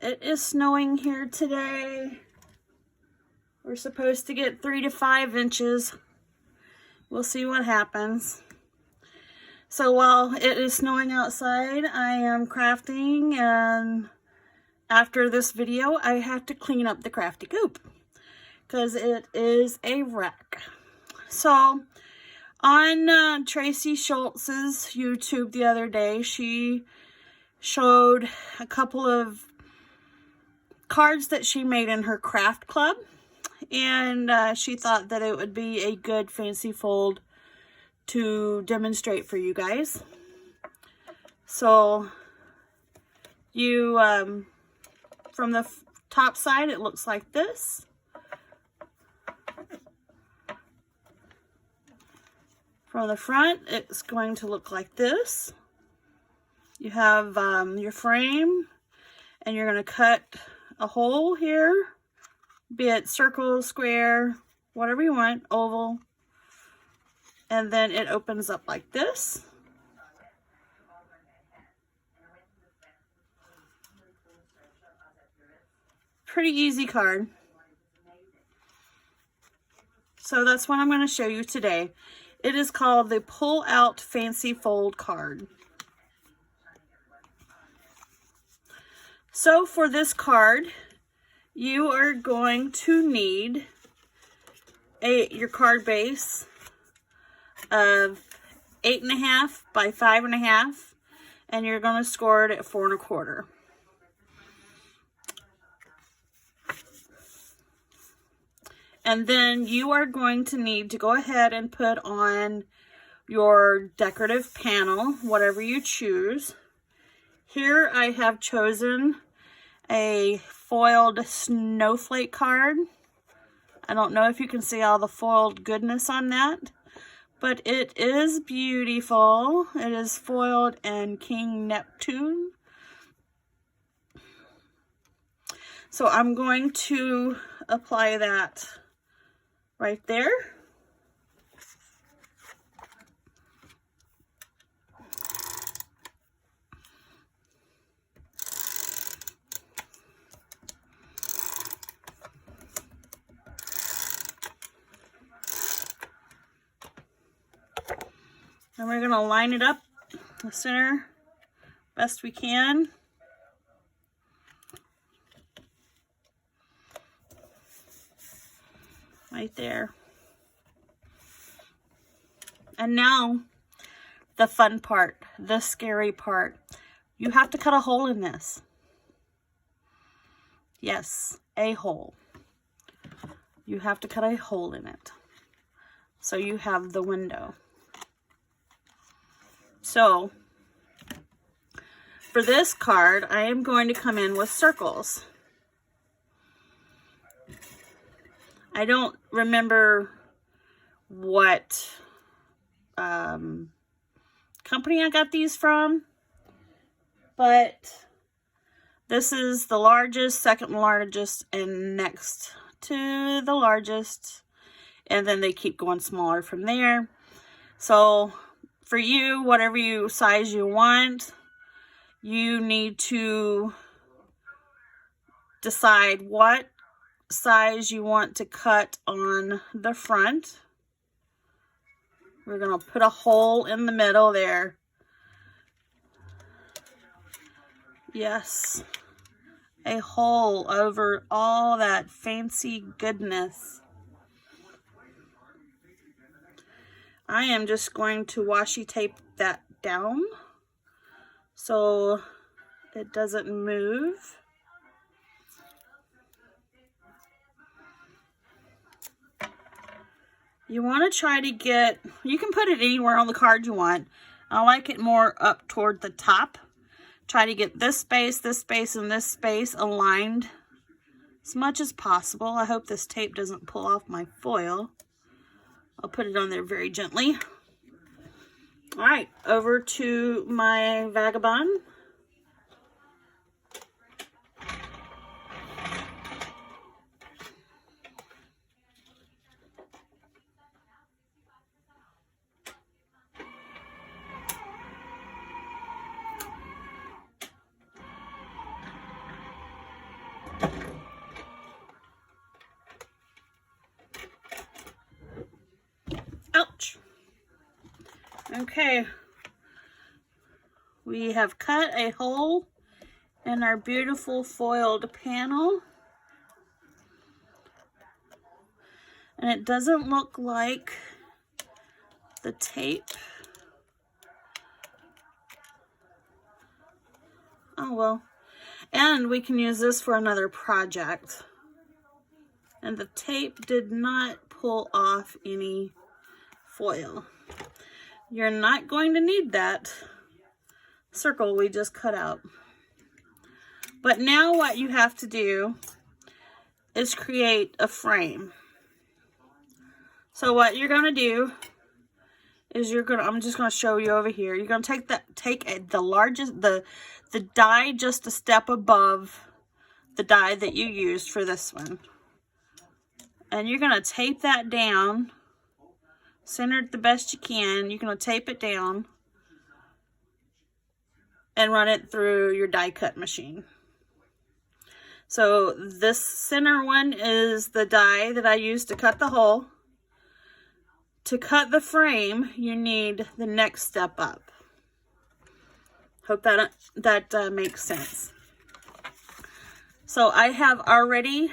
It is snowing here today. We're supposed to get 3 to 5 inches. We'll see what happens. So while it is snowing outside, I am crafting, and after this video, I have to clean up the crafty coop because it is a wreck. So on Tracy Schultz's YouTube the other day, she showed a couple of cards that she made in her craft club, and she thought that it would be a good fancy fold to demonstrate for you guys. So you from the top side, it looks like this. From the front, it's going to look like this. You have your frame, and you're going to cut a hole here, be it circle, square, whatever you want, oval, and then it opens up like this. Pretty easy card. So that's what I'm going to show you today. It is called the Pull Out Fancy Fold card. So for this card, you are going to need your card base of 8.5 by 5.5, and you're going to score it at 4 1/4. And then you are going to need to go ahead and put on your decorative panel, whatever you choose. Here I have chosen a foiled snowflake card. I don't know if you can see all the foiled goodness on that, but it is beautiful. It is foiled in King Neptune. So I'm going to apply that right there. And we're going to line it up the center best we can. Right there. And now the fun part, the scary part. You have to cut a hole in this. Yes, a hole. You have to cut a hole in it. So you have the window. So for this card, I am going to come in with circles. I don't remember what company I got these from, but this is the largest, second largest, and next to the largest, and then they keep going smaller from there. So for you, whatever size you want, you need to decide what size you want to cut on the front. We're going to put a hole in the middle there. Yes, a hole over all that fancy goodness. I am just going to washi tape that down so it doesn't move. You want to try to get, you can put it anywhere on the card you want. I like it more up toward the top. Try to get this space, and this space aligned as much as possible. I hope this tape doesn't pull off my foil. I'll put it on there very gently. All right, over to my vagabond. Okay, we have cut a hole in our beautiful foiled panel. And it doesn't look like the tape. Oh well. And we can use this for another project. And the tape did not pull off any foil. You're not going to need that circle we just cut out. But now what you have to do is create a frame. So what you're going to do is I'm just going to show you over here. You're going to take the largest, the die just a step above the die that you used for this one. And you're going to tape that down, centered the best you can. You're going to tape it down and run it through your die cut machine. So this center one is the die that I used to cut the hole. To cut the frame, you need the next step up. Hope that makes sense. So I have already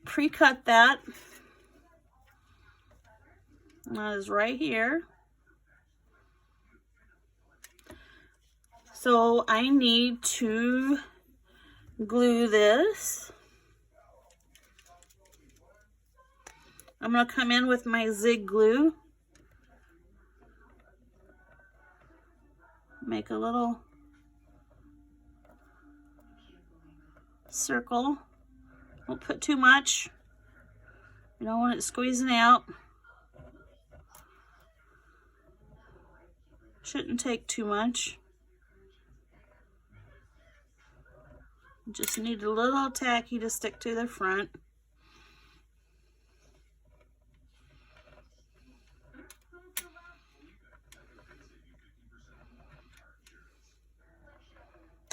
pre-cut that. That is right here. So I need to glue this. I'm going to come in with my Zig glue. Make a little circle. Don't put too much. You don't want it squeezing out. Shouldn't take too much. Just need a little tacky to stick to the front.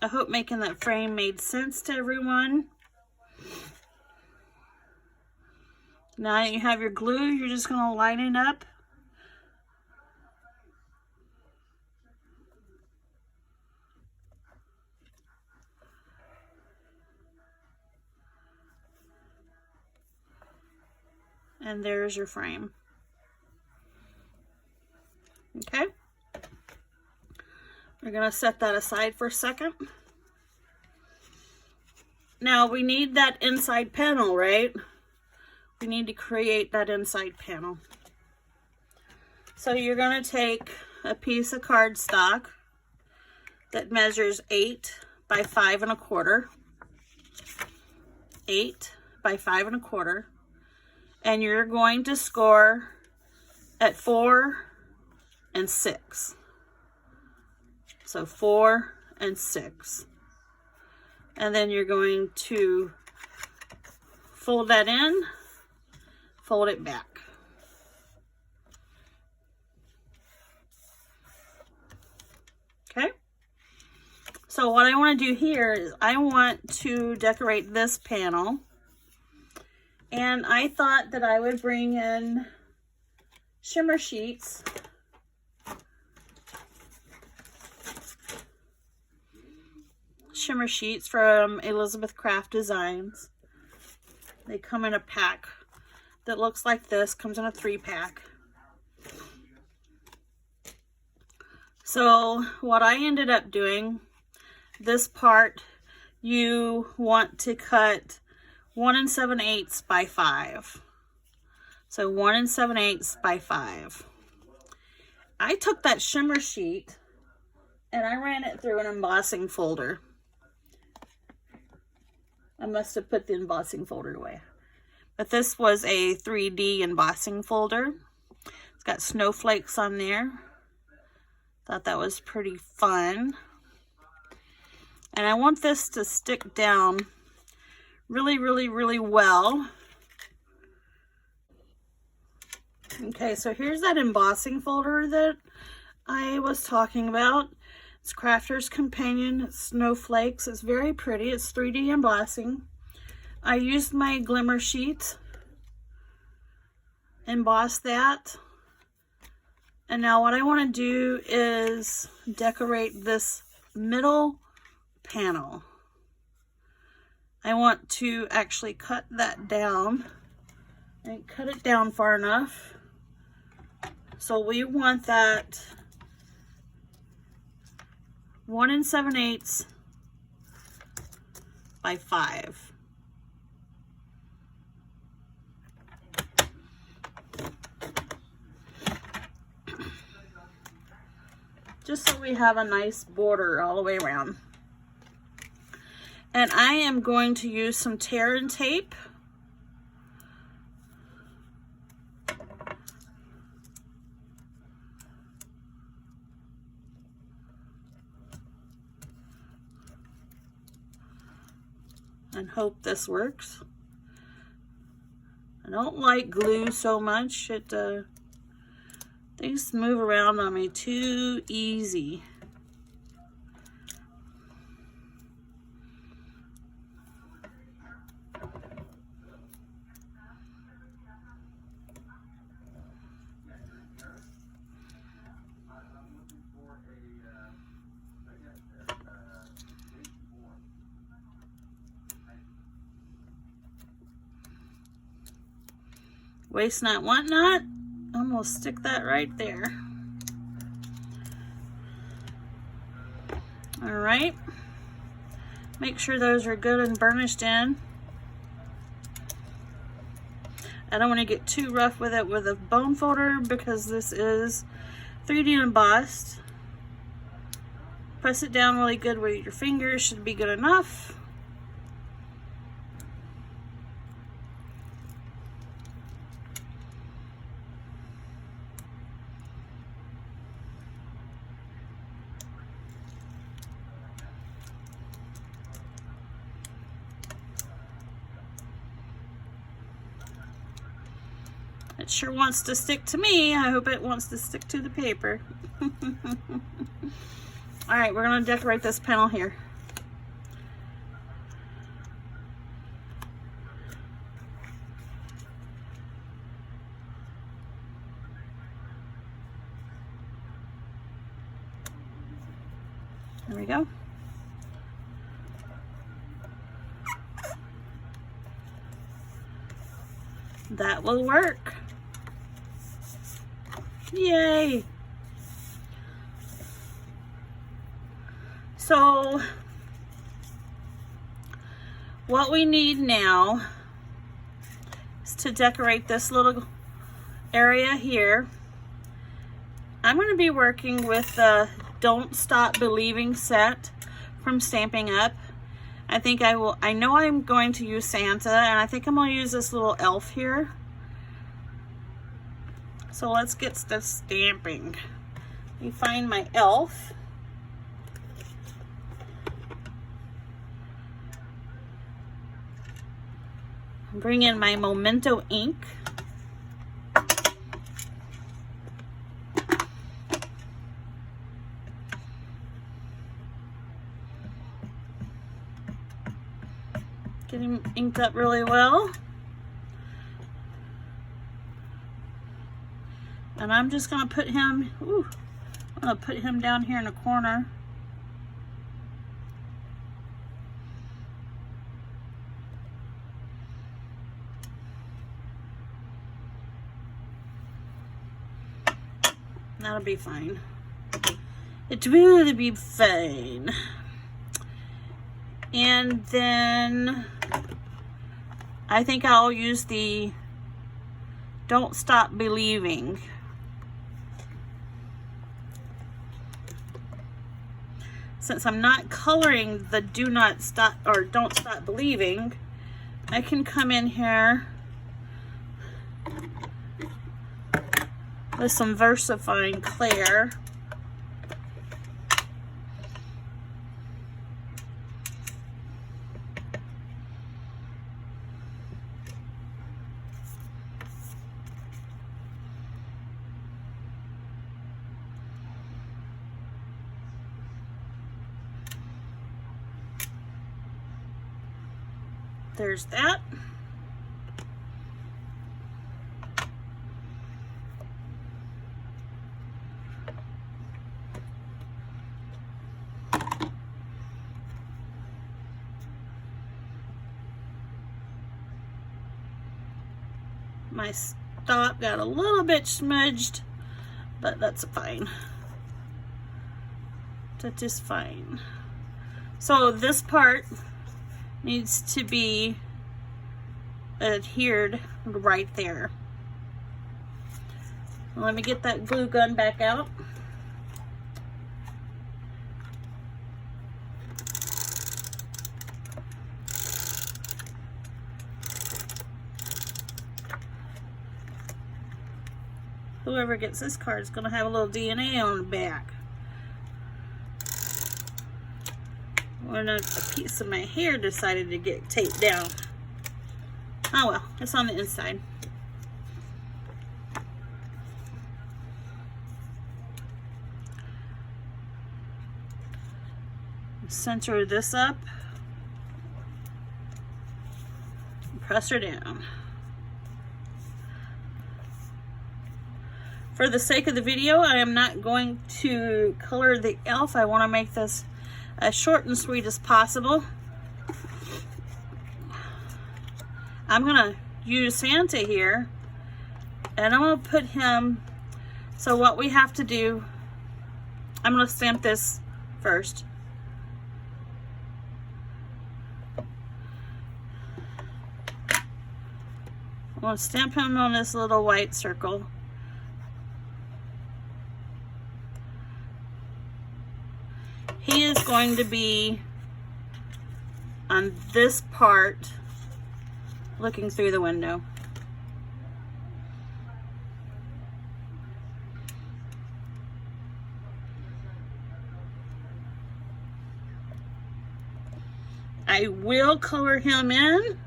I hope making that frame made sense to everyone. Now that you have your glue, you're just going to line it up. And there's your frame. Okay. We're going to set that aside for a second. Now we need that inside panel, right? We need to create that inside panel. So you're going to take a piece of cardstock that measures 8 by 5 1/4. 8 by 5 1/4. And you're going to score at 4 and 6. So 4 and 6. And then you're going to fold that in, fold it back. Okay? So what I want to do here is I want to decorate this panel. And I thought that I would bring in shimmer sheets. Shimmer sheets from Elizabeth Craft Designs. They come in a pack that looks like this, comes in a 3-pack. So what I ended up doing, this part you want to cut 1 7/8 by 5. So 1 7/8 by 5. I took that shimmer sheet and I ran it through an embossing folder. I must have put the embossing folder away. But this was a 3D embossing folder. It's got snowflakes on there. Thought that was pretty fun. And I want this to stick down really, really, really well. Okay, so here's that embossing folder that I was talking about. It's Crafter's Companion. It's snowflakes. It's very pretty. It's 3D embossing. I used my glimmer sheet, embossed that, And now what I want to do is decorate this middle panel. I want to actually cut that down and cut it down far enough. So we want that 1 7/8 by 5. Just so we have a nice border all the way around. And I am going to use some tear and tape. And hope this works. I don't like glue so much. Things move around on me too easy. Waste not, want not. I'm gonna stick that right there. All right. Make sure those are good and burnished in. I don't want to get too rough with it with a bone folder because this is 3D embossed. Press it down really good with your fingers, should be good enough. It sure wants to stick to me. I hope it wants to stick to the paper. All right, we're gonna decorate this panel here. There we go. That will work. Yay! So, what we need now is to decorate this little area here. I'm going to be working with the Don't Stop Believing set from Stampin' Up. I know I'm going to use Santa, and I think I'm going to use this little elf here. So let's get the stamping. Let me find my elf. Bring in my Memento ink. Get him inked up really well. And I'm just going to put him, I'm going to put him down here in the corner. That'll be fine. It will be fine. And then I think I'll use the Don't Stop Believing. Since I'm not coloring the Do Not Stop or Don't Stop Believing, I can come in here with some VersaFine Clear. There's that. My stop got a little bit smudged, but that's fine. That is fine. So this part needs to be adhered right there. Let me get that glue gun back out. Whoever gets this card is going to have a little DNA on the back. When a piece of my hair decided to get taped down. Oh well, it's on the inside. Center this up. Press her down. For the sake of the video, I am not going to color the elf. I want to make this as short and sweet as possible. I'm going to use Santa here, and I'm going to put him, so what we have to do, I'm going to stamp this first. I'm going to stamp him on this little white circle. He is going to be on this part looking through the window. I will color him in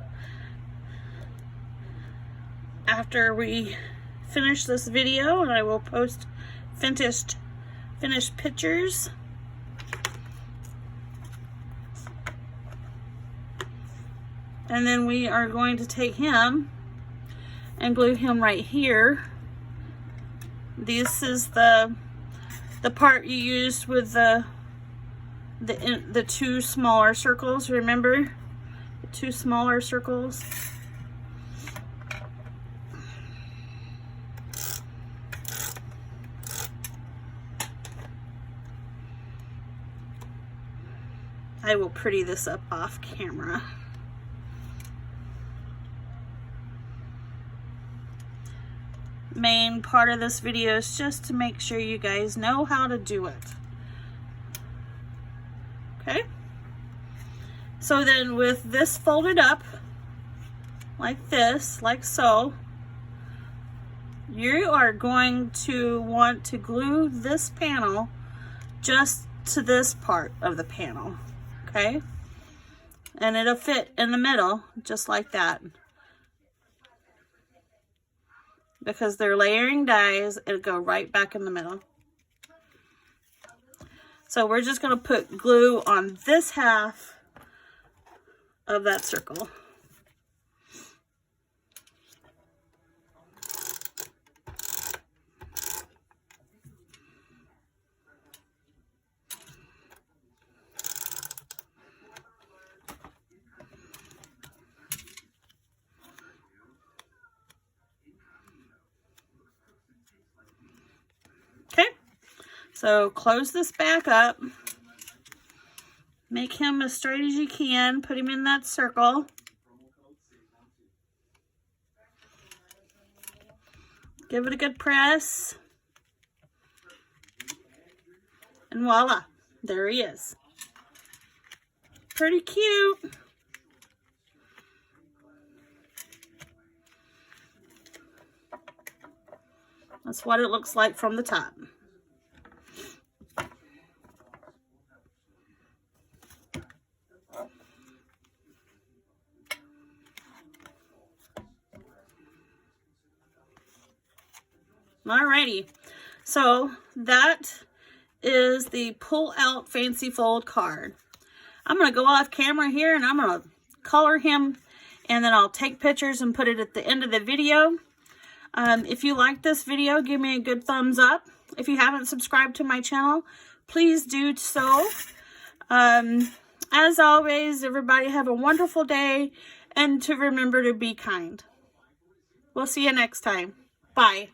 after we finish this video, and I will post finished pictures. And then we are going to take him and glue him right here. This is the part you used with the two smaller circles. Remember? The two smaller circles. I will pretty this up off camera. Main part of this video is just to make sure you guys know how to do it. Okay? So then with this folded up, like this, like so, you are going to want to glue this panel just to this part of the panel. Okay? And it'll fit in the middle, just like that. Because they're layering dies, it'll go right back in the middle. So we're just going to put glue on this half of that circle. So close this back up, make him as straight as you can, put him in that circle. Give it a good press. And voila, there he is. Pretty cute. That's what it looks like from the top. Alrighty, so that is the Pull Out Fancy Fold card. I'm going to go off camera here and I'm going to color him, and then I'll take pictures and put it at the end of the video. If you like this video, give me a good thumbs up. If you haven't subscribed to my channel, please do so. As always, everybody have a wonderful day, and to remember to be kind. We'll see you next time. Bye.